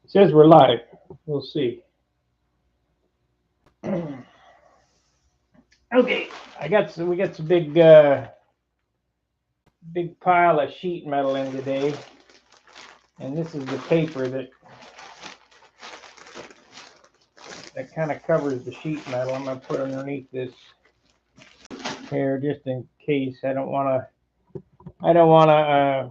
says we're live. We'll see. Okay, we got some big pile of sheet metal in today, and this is the paper that kind of covers the sheet metal. I'm gonna put underneath this here just in case. I don't want to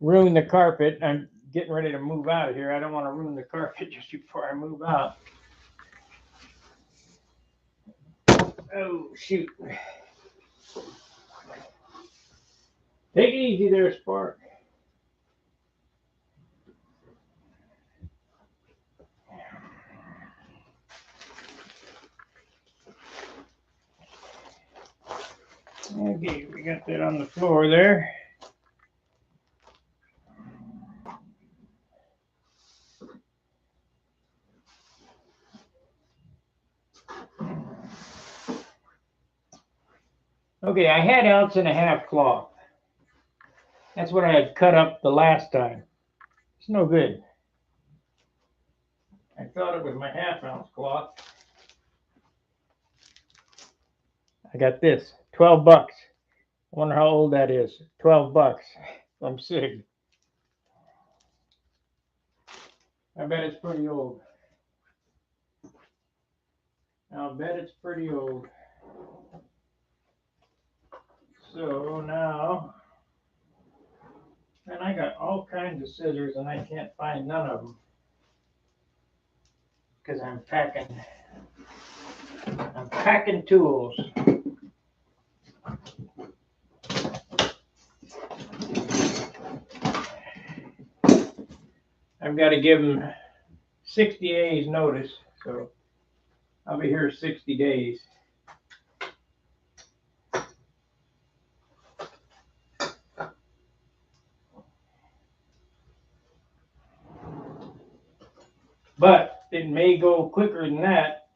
ruin the carpet. I'm getting ready to move out of here. I don't want to ruin the carpet just before I move out. Oh, shoot. Take it easy there, Spark. Okay, we got that on the floor there. Okay, I had 1.5 ounce cloth. That's what I had cut up the last time. It's no good. I thought it was my 1/2 ounce cloth. I got this, 12 bucks. I wonder how old that is. 12 bucks from Sig. I bet it's pretty old. I'll bet it's pretty old. So now, and I got all kinds of scissors and I can't find none of them because I'm packing tools. I've got to give them 60 days notice, so I'll be here 60 days. But it may go quicker than that.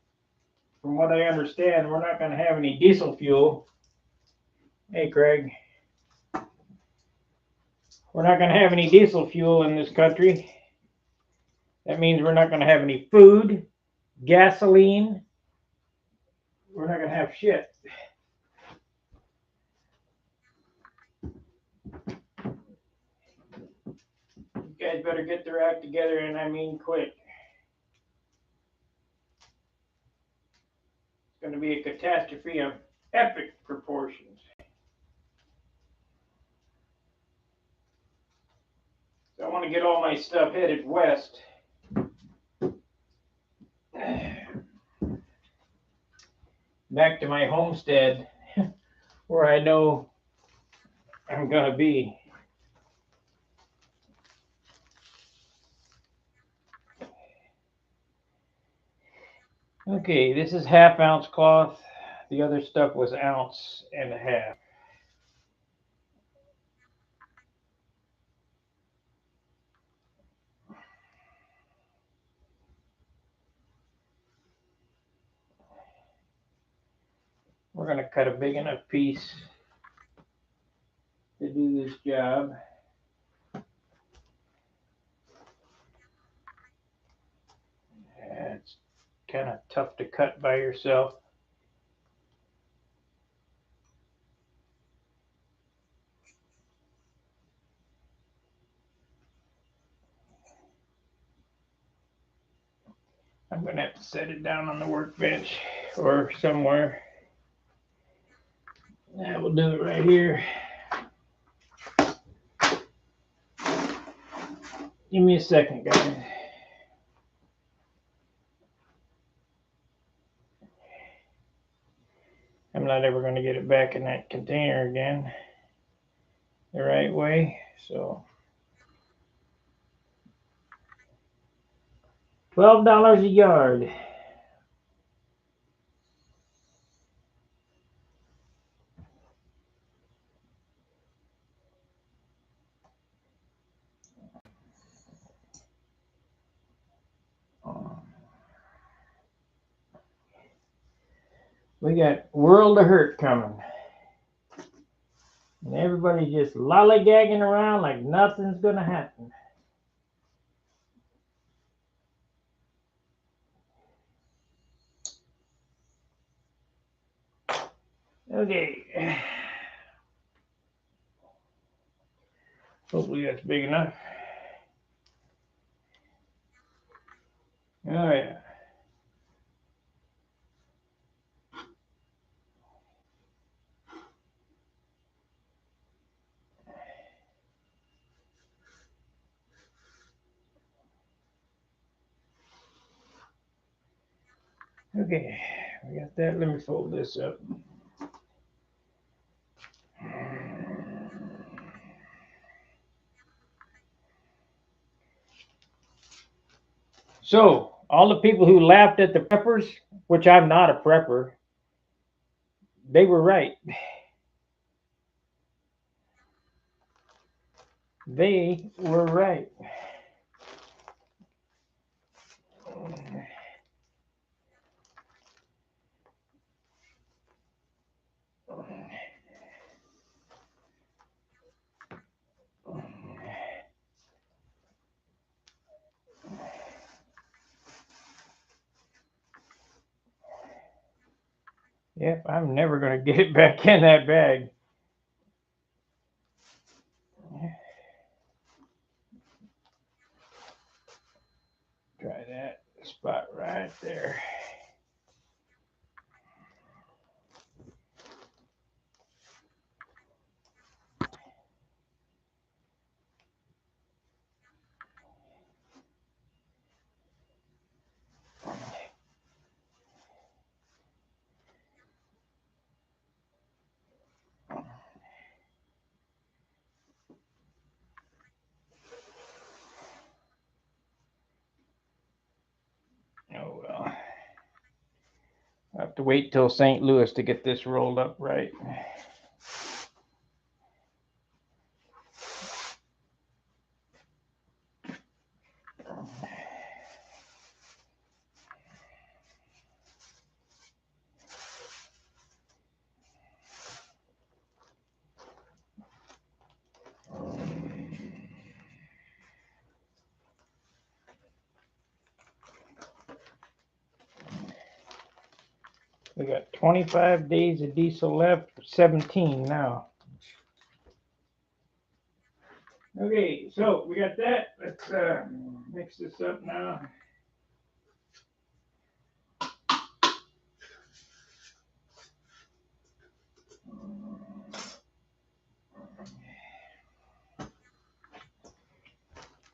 From what I understand, we're not going to have any diesel fuel. Hey, Craig. We're not going to have any diesel fuel in this country. That means we're not going to have any food, gasoline. We're not going to have shit. You guys better get their act together, and I mean quick. It's going to be a catastrophe of epic proportions. So I want to get all my stuff headed west. Back to my homestead where I know I'm going to be. Okay, this is 1/2 ounce cloth. The other stuff was 1.5 ounces. We're going to cut a big enough piece to do this job. It's kind of tough to cut by yourself. I'm going to have to set it down on the workbench or somewhere. Yeah, we'll do it right here. Give me a second, guys. I'm not ever going to get it back in that container again the right way. So $12 a yard. We got World of Hurt coming. And everybody's just lollygagging around like nothing's going to happen. Okay. Hopefully that's big enough. Oh yeah. Okay, we got that. Let me fold this up. So, all the people who laughed at the preppers, which I'm not a prepper, they were right. They were right. Yep, I'm never going to get it back in that bag. Try that spot right there. Oh well. I have to wait till St. Louis to get this rolled up right. We got 25 days of diesel left, 17 now. Okay, so we got that. Let's mix this up now.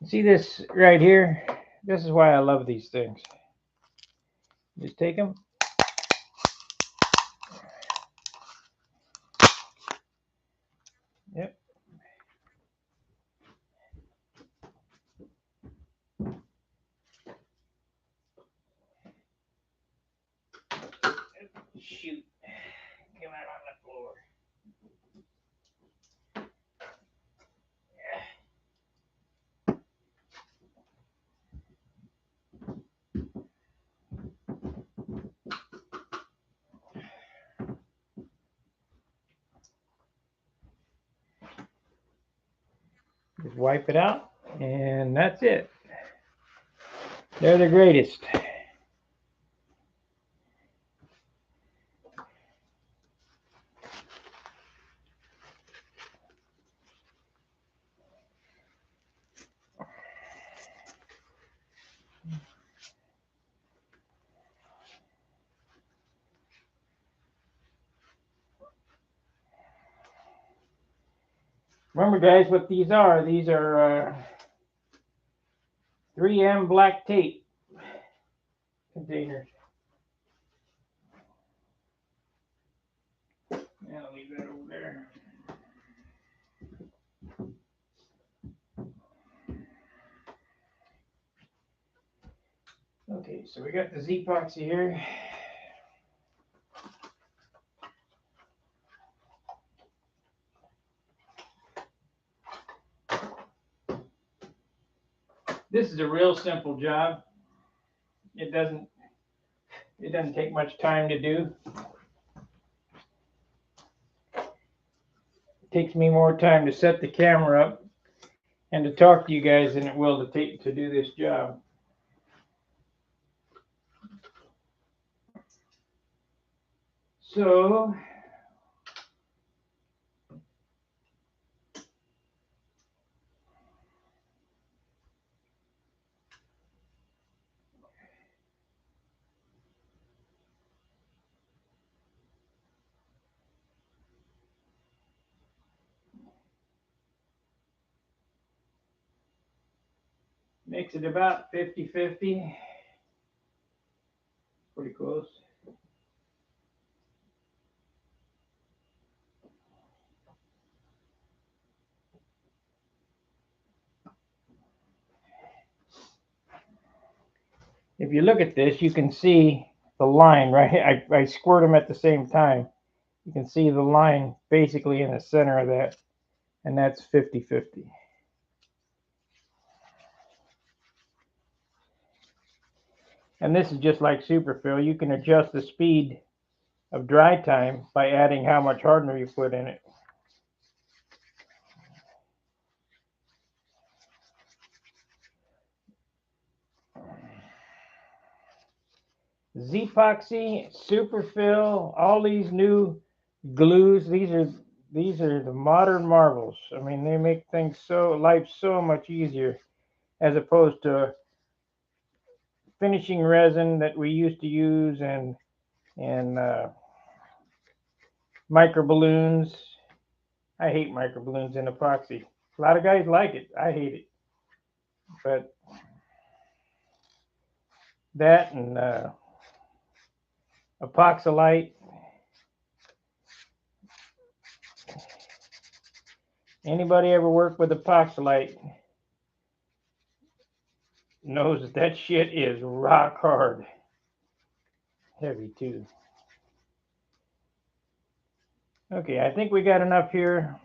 See this right here? This is why I love these things. Just take them. Yep. Shoot. Come out on the floor. Just wipe it out, and that's it. They're the greatest. Remember, guys, what these are. These are 3M black tape containers. Yeah, I'll leave that over there. Okay, so we got the Z-Epoxy here. This is a real simple job. It doesn't take much time to do. It takes me more time to set the camera up and to talk to you guys than it will to do this job. So Makes it about 50-50. Pretty close. If you look at this, you can see the line right here. I squirt them at the same time. You can see the line basically in the center of that, and that's 50-50. And this is just like superfill. You can adjust the speed of dry time by adding how much hardener you put in it. Z-epoxy, superfill, all these new glues. These are the modern marvels. I mean, they make things life so much easier, as opposed to finishing resin that we used to use and micro balloons. I hate micro balloons in epoxy. A lot of guys like it. I hate it. But that and epoxylite. Anybody ever worked with epoxylite knows that that shit is rock hard. Heavy too. Okay, I think we got enough here.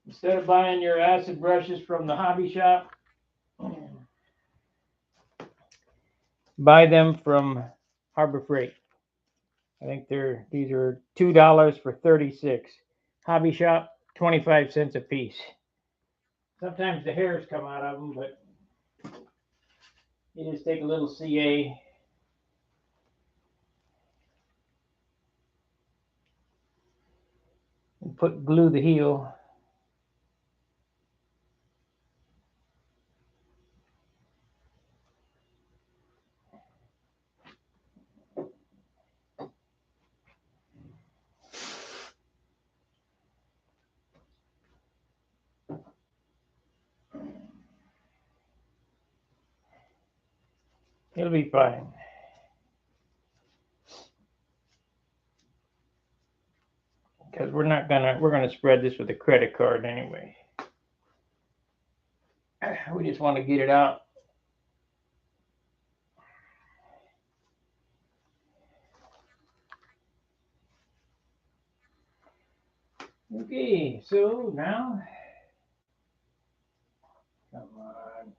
Instead of buying your acid brushes from the hobby shop, buy them from Harbor Freight. I think these are $2 for 36. Hobby shop, 25 cents a piece. Sometimes the hairs come out of them, but you just take a little CA. And glue the heel. It'll be fine. Because we're gonna spread this with a credit card anyway. We just want to get it out. Okay, so now, come on.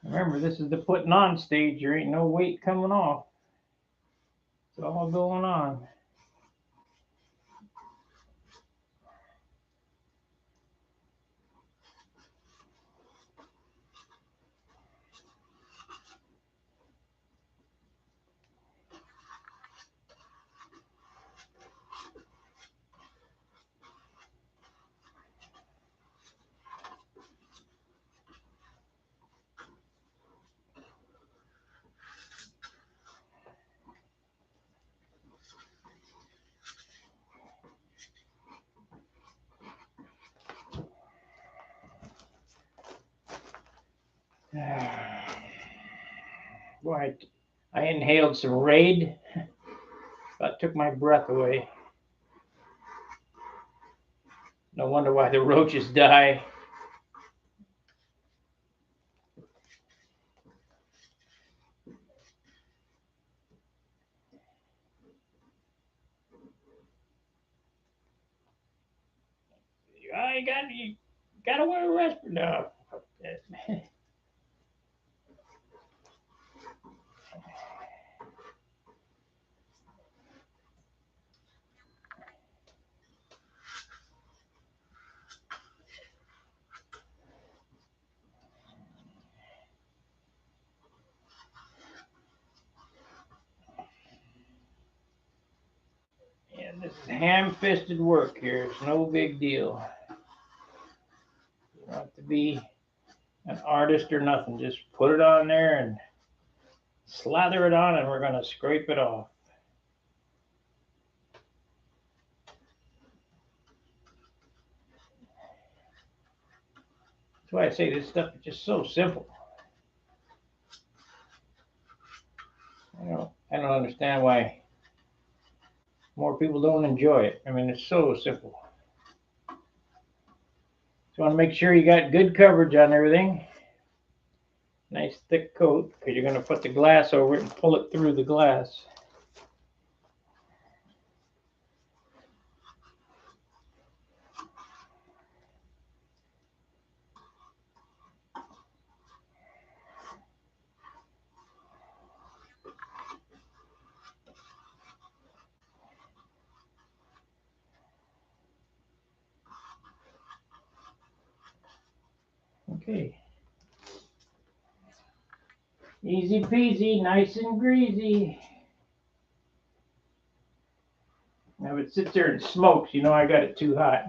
Remember, this is the putting on stage. There ain't no weight coming off. It's all going on. Boy, I inhaled some Raid. That took my breath away. No wonder why the roaches die. You gotta wear a respirator. No. This is ham-fisted work here. It's no big deal. You don't have to be an artist or nothing. Just put it on there and slather it on, and we're going to scrape it off. That's why I say this stuff is just so simple. I don't understand why more people don't enjoy it. I mean, it's so simple. Just want to make sure you got good coverage on everything. Nice thick coat, because you're going to put the glass over it and pull it through the glass. Okay. Easy peasy, nice and greasy. Now if it sits there and smokes, you know I got it too hot.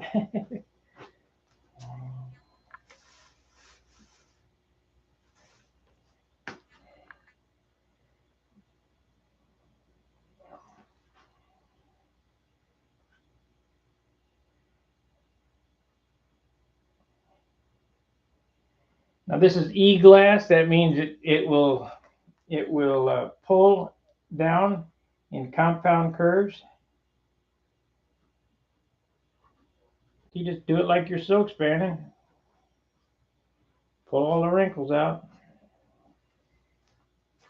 Now this is E-glass. That means it will pull down in compound curves. You just do it like you're silk spanning. Pull all the wrinkles out.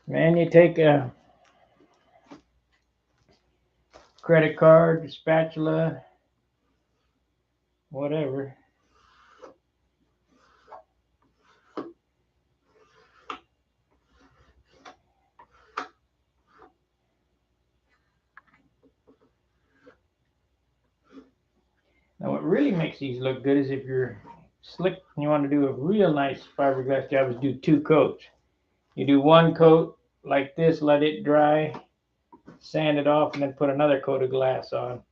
Man, you take a credit card, spatula, whatever. Now what really makes these look good is if you're slick and you want to do a real nice fiberglass job, is do 2 coats. You do 1 coat like this, let it dry, sand it off, and then put another coat of glass on.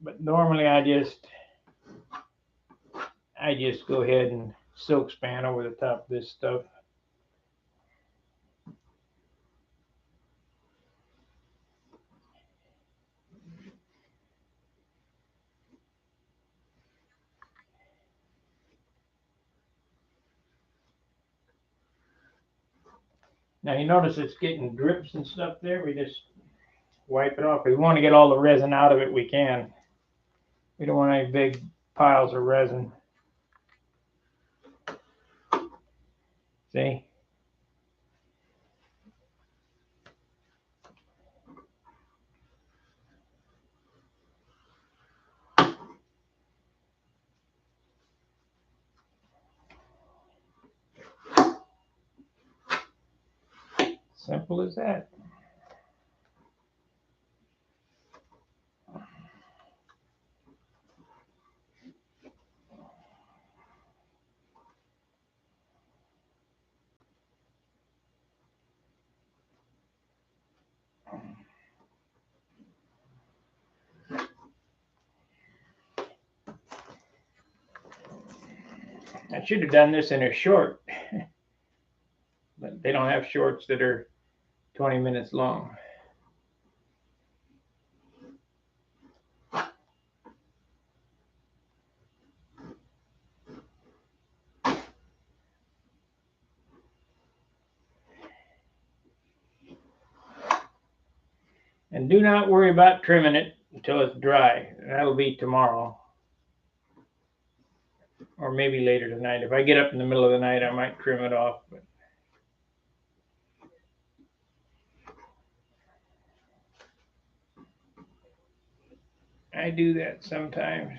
But normally I just go ahead and silk span over the top of this stuff. Now you notice it's getting drips and stuff there. We just wipe it off. If we want to get all the resin out of it, we can. We don't want any big piles of resin. See? Simple as that. I should have done this in a short, but they don't have shorts that are 20 minutes long. And do not worry about trimming it until it's dry. That'll be tomorrow. Or maybe later tonight. If I get up in the middle of the night, I might trim it off. But I do that sometimes.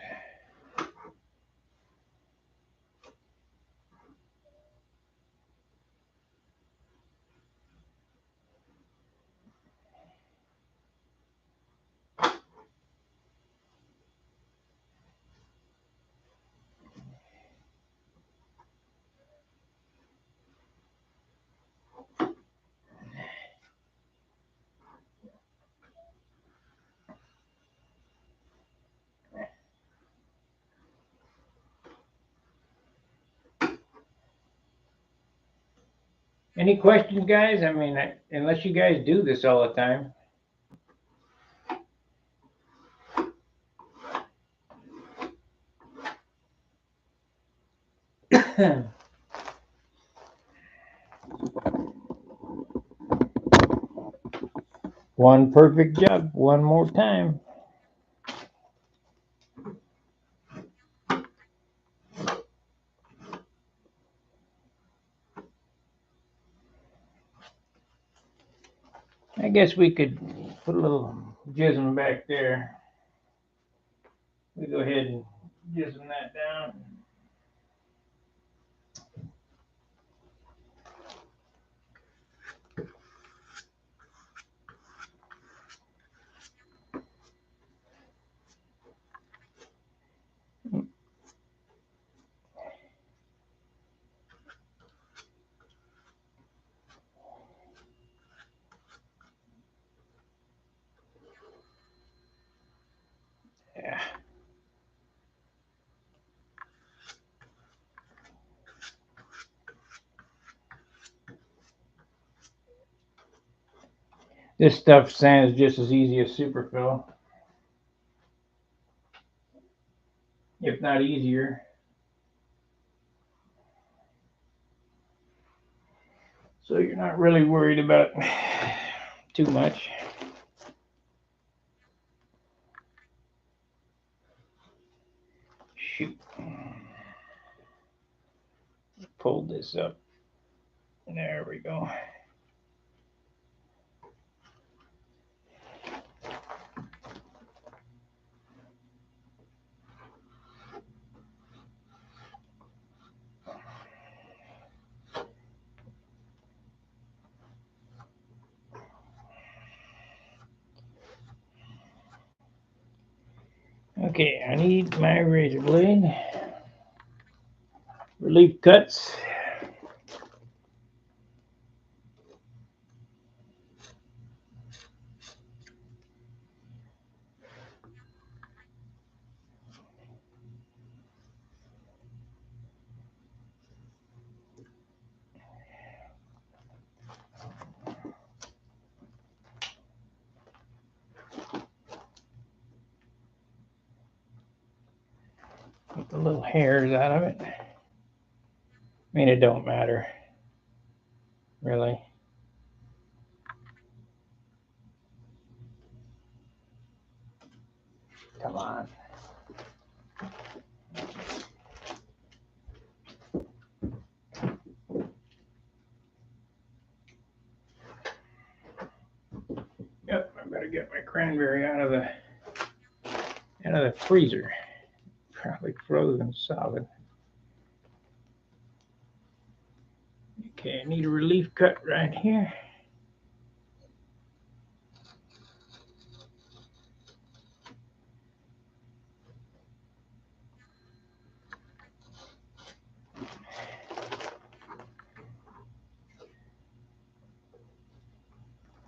Any questions, guys? I mean, unless you guys do this all the time. One perfect job. One more time. I guess we could put a little jism back there. We go ahead and jism that down. Yeah. This stuff sands just as easy as superfill, if not easier. So you're not really worried about too much. Shoot. Pull this up. There we go. Okay, I need my razor blade. Relief cuts. Get the little hairs out of it. I mean, it don't matter, really. Come on. Yep, I better get my cranberry out of the freezer. Probably frozen solid. Okay, I need a relief cut right here.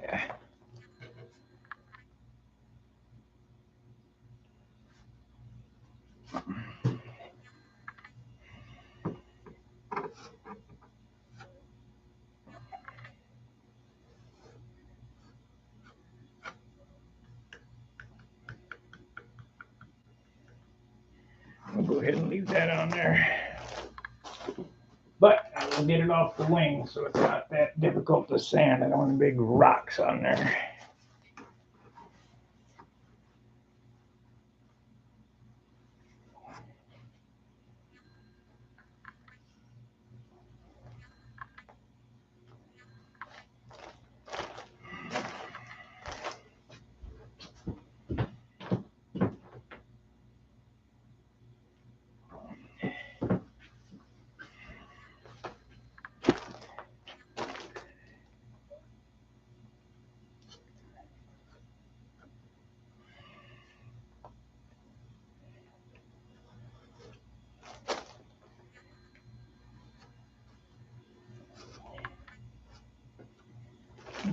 Yeah. I'll go ahead and leave that on there. But I will get it off the wing so it's not that difficult to sand. I don't want big rocks on there.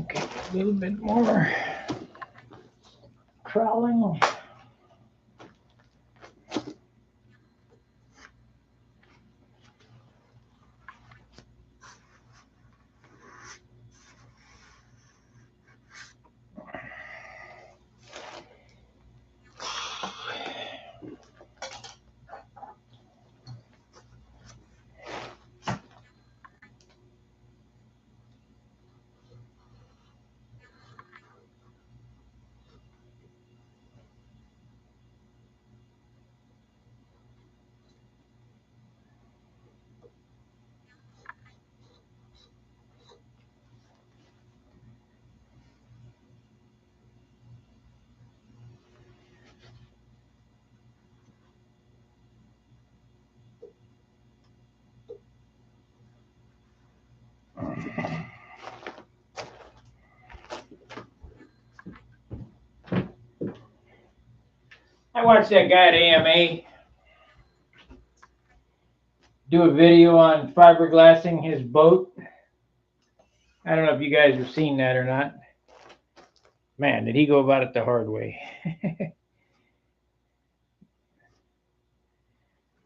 Okay, a little bit more crawling. I watched that guy at AMA do a video on fiberglassing his boat. I don't know if you guys have seen that or not. Man, did he go about it the hard way.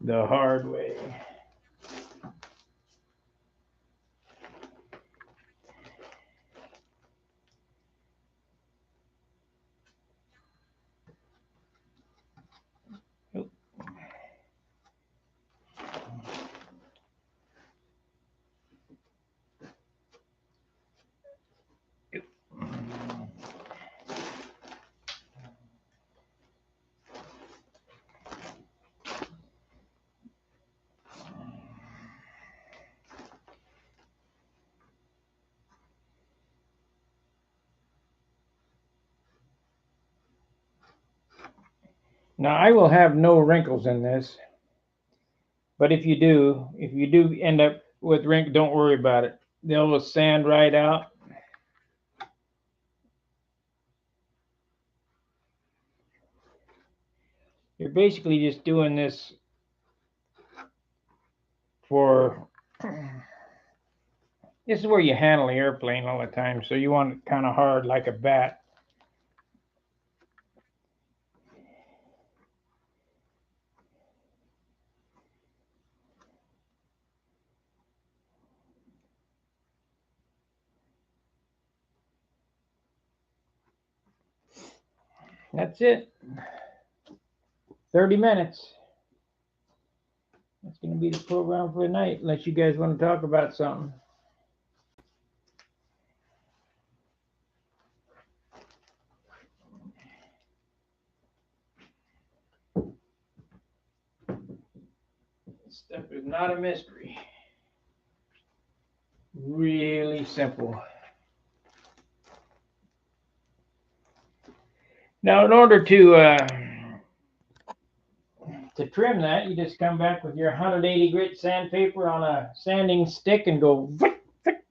The hard way. Now I will have no wrinkles in this, but if you do end up with wrinkles, don't worry about it. They'll sand right out. You're basically just doing this for, this is where you handle the airplane all the time, so you want it kind of hard like a bat. That's it. 30 minutes. That's going to be the program for the night, unless you guys want to talk about something. This stuff is not a mystery. Really simple. Now, in order to trim that, you just come back with your 180 grit sandpaper on a sanding stick and go,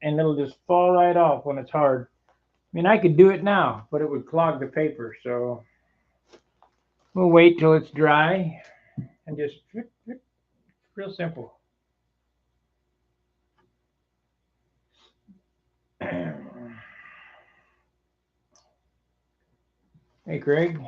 and it'll just fall right off when it's hard. I mean, I could do it now, but it would clog the paper, so we'll wait till it's dry and just, real simple. Hey, Craig.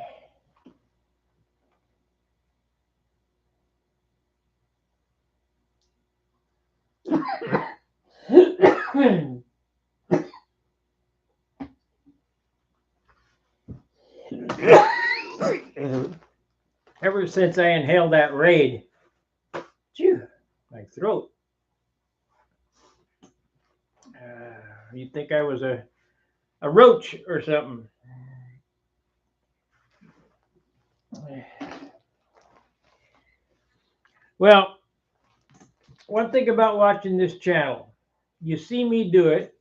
Ever since I inhaled that Raid, my throat. You'd think I was a roach or something. Well, one thing about watching this channel, you see me do it.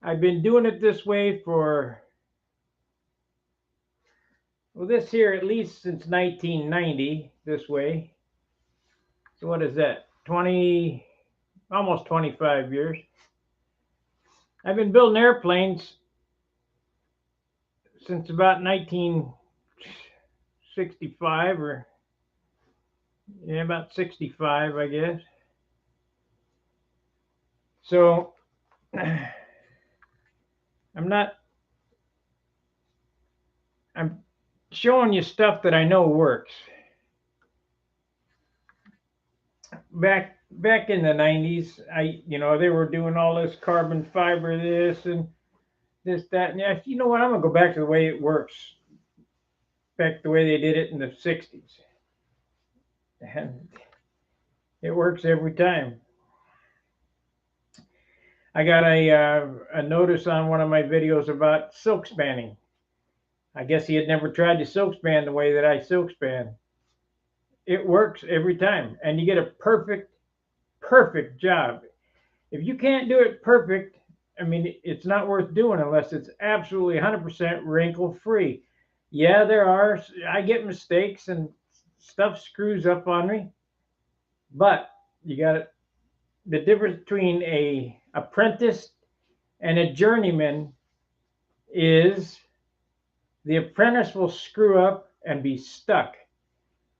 I've been doing it this way for, well, this here at least since 1990, this way. So what is that? 20, almost 25 years. I've been building airplanes since about 1965, or yeah, about 65, I guess. So I'm showing you stuff that I know works. Back in the 90s, they were doing all this carbon fiber, this and this, that, and yeah. You know what? I'm gonna go back to the way it works. Back the way they did it in the 60s. And it works every time. I got a notice on one of my videos about silk spanning. I guess he had never tried to silk span the way that I silk span. It works every time, and you get a perfect job. If you can't do it perfect, I mean, it's not worth doing unless it's absolutely 100% wrinkle free. Yeah, I get mistakes and stuff screws up on me, but you got it. The difference between a apprentice and a journeyman is the apprentice will screw up and be stuck.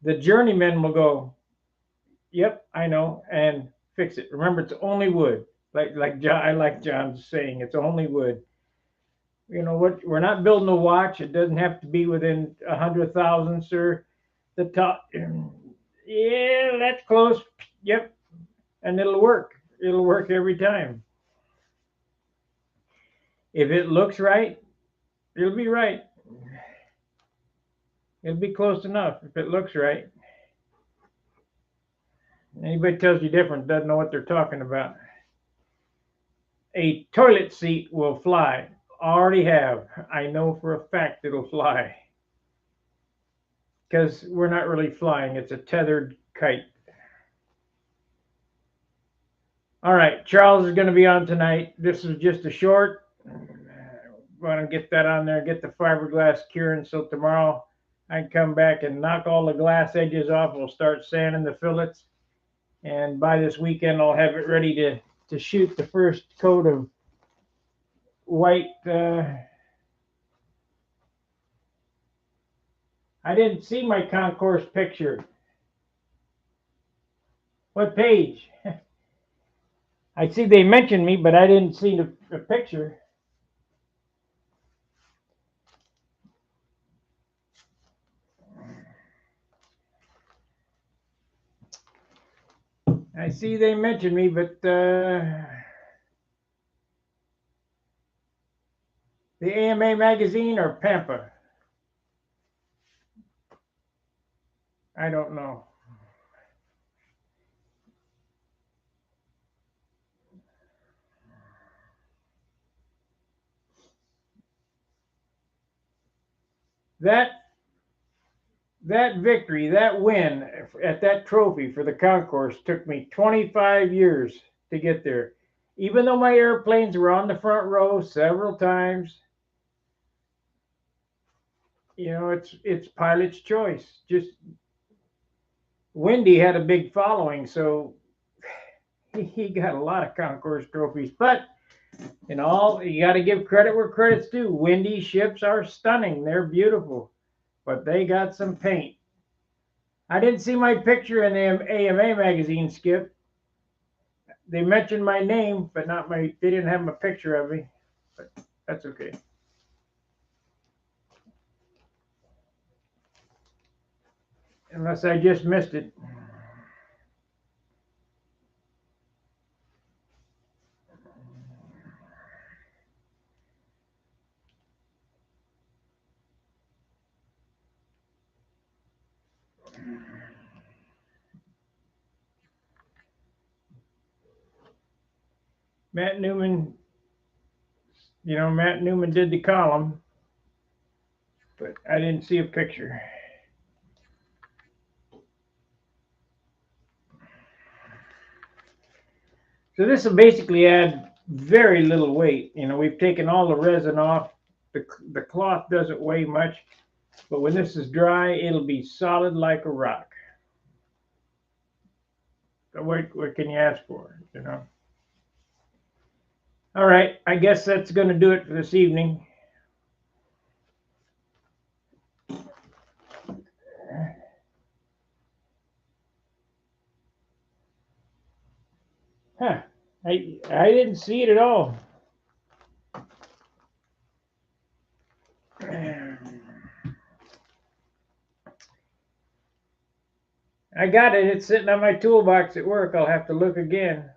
The journeyman will go, "Yep, I know," and fix it. Remember, it's only wood. Like John, I like John's saying, it's only wood. You know what? We're not building a watch. It doesn't have to be within 100,000, sir. The top, yeah, that's close. Yep, and it'll work. It'll work every time. If it looks right, it'll be right. It'll be close enough if it looks right. Anybody tells you different doesn't know what they're talking about. A toilet seat will fly. Already have. I know for a fact it'll fly. Because we're not really flying, it's a tethered kite. All right, Charles is going to be on tonight. This is just a short. Want to get that on there, get the fiberglass curing so tomorrow I can come back and knock all the glass edges off. We'll start sanding the fillets. And by this weekend, I'll have it ready to shoot the first coat of white. I didn't see my concourse picture. What page? I see they mentioned me, but I didn't see the picture. I see they mentioned me, but the AMA magazine or Pampa? I don't know. That victory, that win at that trophy for the concourse took me 25 years to get there. Even though my airplanes were on the front row several times, you know, it's pilot's choice. Just Wendy had a big following, so he got a lot of concourse trophies. But in all, you got to give credit where credit's due. Wendy ships are stunning; they're beautiful, but they got some paint. I didn't see my picture in the AMA magazine, Skip. They mentioned my name, but not my. They didn't have a picture of me, but that's okay. Unless I just missed it. Matt Newman, Matt Newman did the column, but I didn't see a picture. So this will basically add very little weight. We've taken all the resin off. The cloth doesn't weigh much, but when this is dry, it'll be solid like a rock. So what can you ask for? All right, I guess that's going to do it for this evening. Huh. I didn't see it at all. I got it. It's sitting on my toolbox at work. I'll have to look again.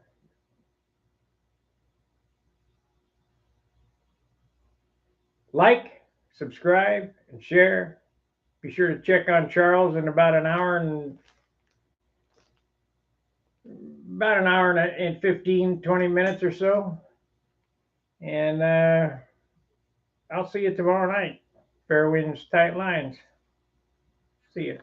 Like, subscribe, and share. Be sure to check on Charles in about an hour and 15, 20 minutes or so. And I'll see you tomorrow night. Fair winds, tight lines. See you.